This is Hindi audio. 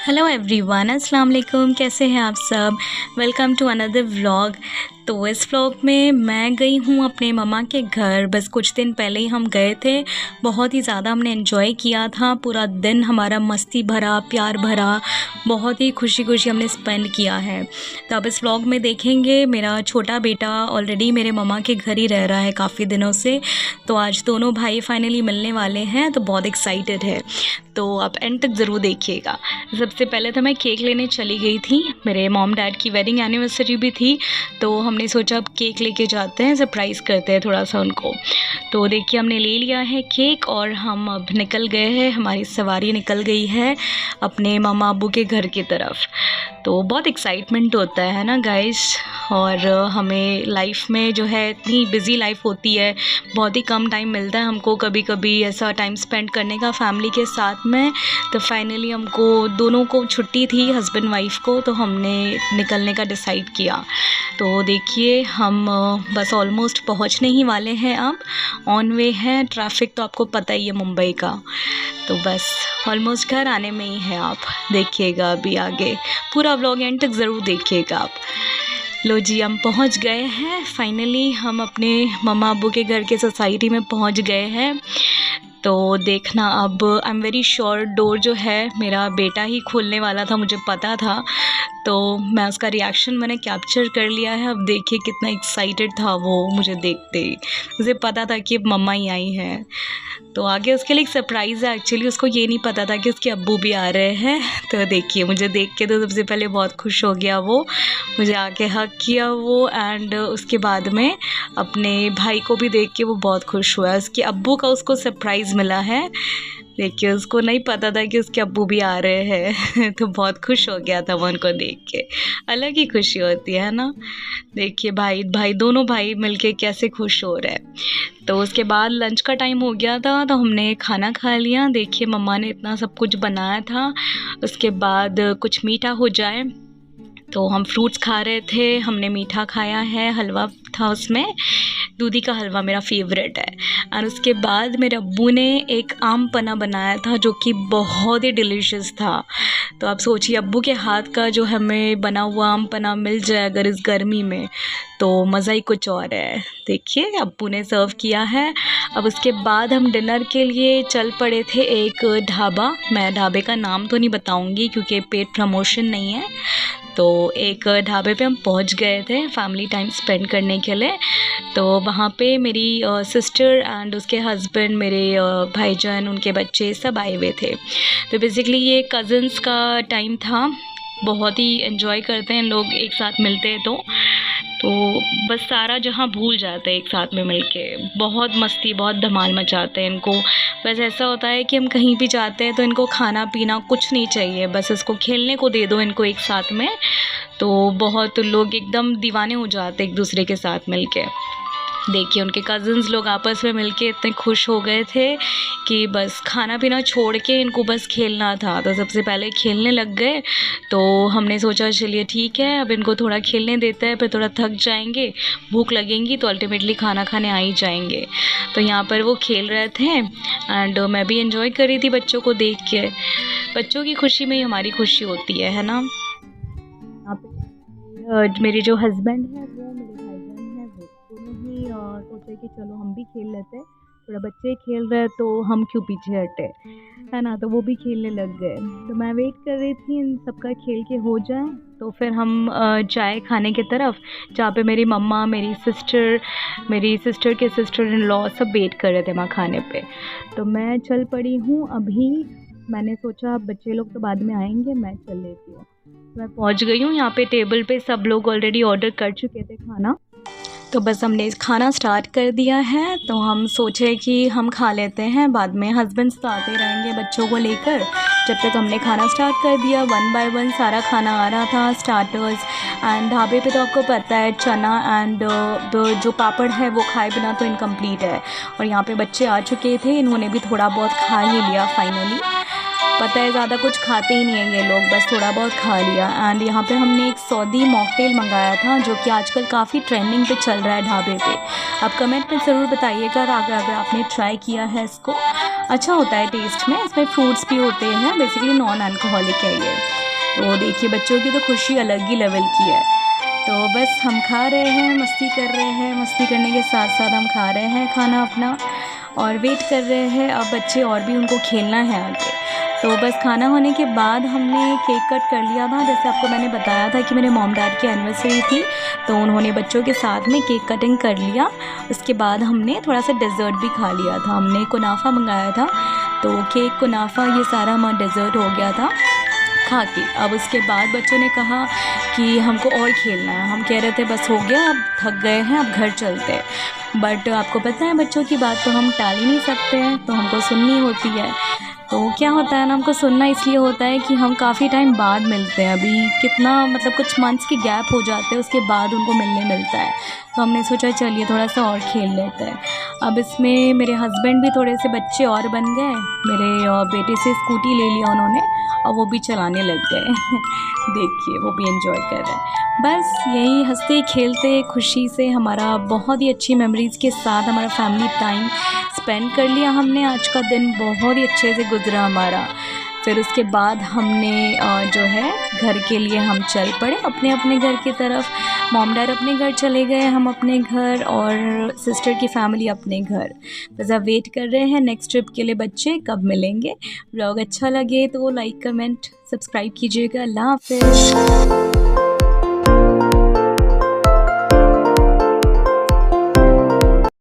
हेलो एवरीवन, अस्सलाम वालेकुम। कैसे हैं आप सब? Welcome to another vlog. तो इस व्लॉग में मैं गई हूँ अपने मम्मा के घर। बस कुछ दिन पहले ही हम गए थे। बहुत ही ज़्यादा हमने एंजॉय किया था। पूरा दिन हमारा मस्ती भरा, प्यार भरा, बहुत ही खुशी खुशी हमने स्पेंड किया है। तो अब इस व्लॉग में देखेंगे। मेरा छोटा बेटा ऑलरेडी मेरे मम्मा के घर ही रह रहा है काफ़ी दिनों से। तो आज दोनों भाई फाइनली मिलने वाले हैं, तो बहुत एक्साइटेड है। तो आप एंड तक ज़रूर देखिएगा। सबसे पहले तो मैं केक लेने चली गई थी। मेरे मॉम डैड की वेडिंग एनिवर्सरी भी थी, तो हमने सोचा अब केक लेके जाते हैं, सरप्राइज़ करते हैं थोड़ा सा उनको। तो देखिए हमने ले लिया है केक और हम अब निकल गए हैं। हमारी सवारी निकल गई है अपने मामा अब्बू के घर की तरफ। तो बहुत एक्साइटमेंट होता है ना गाइस। और हमें लाइफ में जो है इतनी बिज़ी लाइफ होती है, बहुत ही कम टाइम मिलता है हमको कभी कभी ऐसा टाइम स्पेंड करने का फैमिली के साथ में। तो फाइनली हमको दोनों को छुट्टी थी, हस्बैंड वाइफ को, तो हमने निकलने का डिसाइड किया। तो देखिए हम बस ऑलमोस्ट पहुंचने ही वाले हैं। अब ऑन वे है। ट्रैफिक तो आपको पता ही है मुंबई का, तो बस ऑलमोस्ट घर आने में ही है। आप देखिएगा अभी आगे पूरा व्लॉग एंड तक ज़रूर देखिएगा आप। लो जी, हम पहुंच गए हैं फाइनली। हम अपने मम्मा अब्बू के घर के सोसाइटी में पहुंच गए हैं। तो देखना अब I am very sure door जो है मेरा बेटा ही खोलने वाला था, मुझे पता था। तो मैं उसका रिएक्शन मैंने कैप्चर कर लिया है। अब देखिए कितना एक्साइटेड था वो मुझे देखते ही। मुझे पता था कि अब मम्मा ही आई हैं। तो आगे उसके लिए एक सरप्राइज़ है। एक्चुअली उसको ये नहीं पता था कि उसके अब्बू भी आ रहे हैं। तो देखिए मुझे देख के तो सबसे पहले बहुत खुश हो गया वो, मुझे आके हग किया वो। एंड उसके बाद में अपने भाई को भी देख के वो बहुत खुश हुआ। उसके अब्बू का उसको सरप्राइज़ मिला है। देखिए उसको नहीं पता था कि उसके अब्बू भी आ रहे हैं। तो बहुत खुश हो गया था वो उनको देख के। अलग ही खुशी होती है ना। देखिए भाई दोनों भाई मिलके कैसे खुश हो रहे हैं। तो उसके बाद लंच का टाइम हो गया था, तो हमने खाना खा लिया। देखिए मम्मा ने इतना सब कुछ बनाया था। उसके बाद कुछ मीठा हो जाए, तो हम फ्रूट्स खा रहे थे। हमने मीठा खाया है, हलवा था उसमें, दूधी का हलवा मेरा फेवरेट है। और उसके बाद मेरे अब्बू ने एक आम पन्ना बनाया था जो कि बहुत ही डिलीशियस था। तो आप सोचिए अब्बू के हाथ का जो हमें बना हुआ आम पन्ना मिल जाए अगर इस गर्मी में, तो मज़ा ही कुछ और है। देखिए अब्बू ने सर्व किया है। अब उसके बाद हम डिनर के लिए चल पड़े थे एक ढाबा। मैं ढाबे का नाम तो नहीं बताऊंगी क्योंकि पेड प्रमोशन नहीं है। तो एक ढाबे पे हम पहुंच गए थे फैमिली टाइम स्पेंड करने के लिए। तो वहाँ पे मेरी सिस्टर एंड उसके हस्बैंड, मेरे भाईजान, उनके बच्चे सब आए हुए थे। तो बेसिकली ये कज़न्स का टाइम था। बहुत ही एंजॉय करते हैं लोग एक साथ मिलते हैं तो बस सारा जहाँ भूल जाते हैं एक साथ में मिलके। बहुत मस्ती, बहुत धमाल मचाते हैं इनको। बस ऐसा होता है कि हम कहीं भी जाते हैं तो इनको खाना पीना कुछ नहीं चाहिए, बस इसको खेलने को दे दो इनको एक साथ में। तो बहुत लोग एकदम दीवाने हो जाते एक दूसरे के साथ मिलके। देखिए उनके कज़न्स लोग आपस में मिलके इतने खुश हो गए थे कि बस खाना पीना छोड़ के इनको बस खेलना था। तो सबसे पहले खेलने लग गए। तो हमने सोचा चलिए ठीक है, अब इनको थोड़ा खेलने देते हैं, फिर थोड़ा थक जाएंगे, भूख लगेंगी तो अल्टीमेटली खाना खाने आ ही जाएंगे। तो यहाँ पर वो खेल रहे थे एंड मैं भी एंजॉय कर रही थी बच्चों को देख के। बच्चों की खुशी में ही हमारी खुशी होती है ना। यहाँ पे मेरे जो हस्बैंड हैं वो, मेरे भाईजान हैं वो दोनों ही सोचे कि चलो हम भी खेल लेते हैं। थोड़ा बच्चे खेल रहे हैं तो हम क्यों पीछे हटे, है ना। तो वो भी खेलने लग गए। तो मैं वेट कर रही थी इन सबका खेल के हो जाए तो फिर हम जाए खाने की तरफ, जहाँ पे मेरी मम्मा, मेरी सिस्टर के सिस्टर इन लॉ सब वेट कर रहे थे वहाँ खाने पे। तो मैं चल पड़ी हूँ अभी। मैंने सोचा बच्चे लोग तो बाद में आएंगे, मैं चल लेती हूँ। मैं पहुँच गई हूँ यहाँ पे। टेबल पे सब लोग ऑलरेडी ऑर्डर कर चुके थे खाना, तो बस हमने खाना स्टार्ट कर दिया है। तो हम सोचे कि हम खा लेते हैं, बाद में हस्बैंड्स तो आते रहेंगे बच्चों को लेकर। जब तक हमने खाना स्टार्ट कर दिया, 1 बाय 1 सारा खाना आ रहा था, स्टार्टर्स। एंड ढाबे पे तो आपको पता है चना एंड जो पापड़ है वो खाए बिना तो इनकम्प्लीट है। और यहाँ पे बच्चे आ चुके थे, इन्होंने भी थोड़ा बहुत खा ही लिया फाइनली। पता है ज़्यादा कुछ खाते ही नहीं हैं ये लोग, बस थोड़ा बहुत खा लिया। एंड यहाँ पे हमने एक सऊदी मॉकटेल मंगाया था जो कि आजकल काफ़ी ट्रेंडिंग पे चल रहा है ढाबे पे। आप कमेंट में ज़रूर बताइएगा अगर आपने ट्राई किया है इसको। अच्छा होता है टेस्ट में, इसमें फ्रूट्स भी होते हैं, बेसिकली नॉन अल्कोहलिक है ये। तो देखिए बच्चों की तो खुशी अलग ही लेवल की है। तो बस हम खा रहे हैं, मस्ती कर रहे हैं, मस्ती करने के साथ साथ हम खा रहे हैं खाना अपना और वेट कर रहे हैं अब बच्चे और भी उनको खेलना है आगे। तो बस खाना होने के बाद हमने केक कट कर लिया था। जैसे आपको मैंने बताया था कि मेरे मॉम डैड की एनिवर्सरी थी, तो उन्होंने बच्चों के साथ में केक कटिंग कर लिया। उसके बाद हमने थोड़ा सा डेज़र्ट भी खा लिया था। हमने कुनाफा मंगाया था, तो केक कुनाफा ये सारा हमारा डेज़र्ट हो गया था खा के। अब उसके बाद बच्चों ने कहा कि हमको और खेलना है। हम कह रहे थे बस हो गया, अब थक गए हैं, अब घर चलते हैं। बट आपको पता है बच्चों की बात तो हम टाल ही नहीं सकते हैं, तो हमको सुननी होती है। तो क्या होता है ना, हमको सुनना इसलिए होता है कि हम काफ़ी टाइम बाद मिलते हैं। अभी कितना मतलब कुछ मंथ्स की गैप हो जाते हैं, उसके बाद उनको मिलने मिलता है। तो हमने सोचा चलिए थोड़ा सा और खेल लेते हैं। अब इसमें मेरे हस्बैंड भी थोड़े से बच्चे और बन गए। मेरे बेटे से स्कूटी ले लिया उन्होंने और वो भी चलाने लग गए। देखिए वो भी एंजॉय कर रहे हैं। बस यही हंसते खेलते खुशी से हमारा बहुत ही अच्छी मेमोरीज़ के साथ हमारा फैमिली टाइम स्पेंड कर लिया हमने। आज का दिन बहुत ही अच्छे से गुजरा हमारा। फिर उसके बाद हमने जो है घर के लिए हम चल पड़े अपने अपने घर की तरफ। मॉम डैड अपने घर चले गए, हम अपने घर और सिस्टर की फैमिली अपने घर। बस अब वेट कर रहे हैं नेक्स्ट ट्रिप के लिए बच्चे कब मिलेंगे। व्लॉग अच्छा लगे तो लाइक कमेंट सब्सक्राइब कीजिएगा। अल्लाह हाफ़िज़।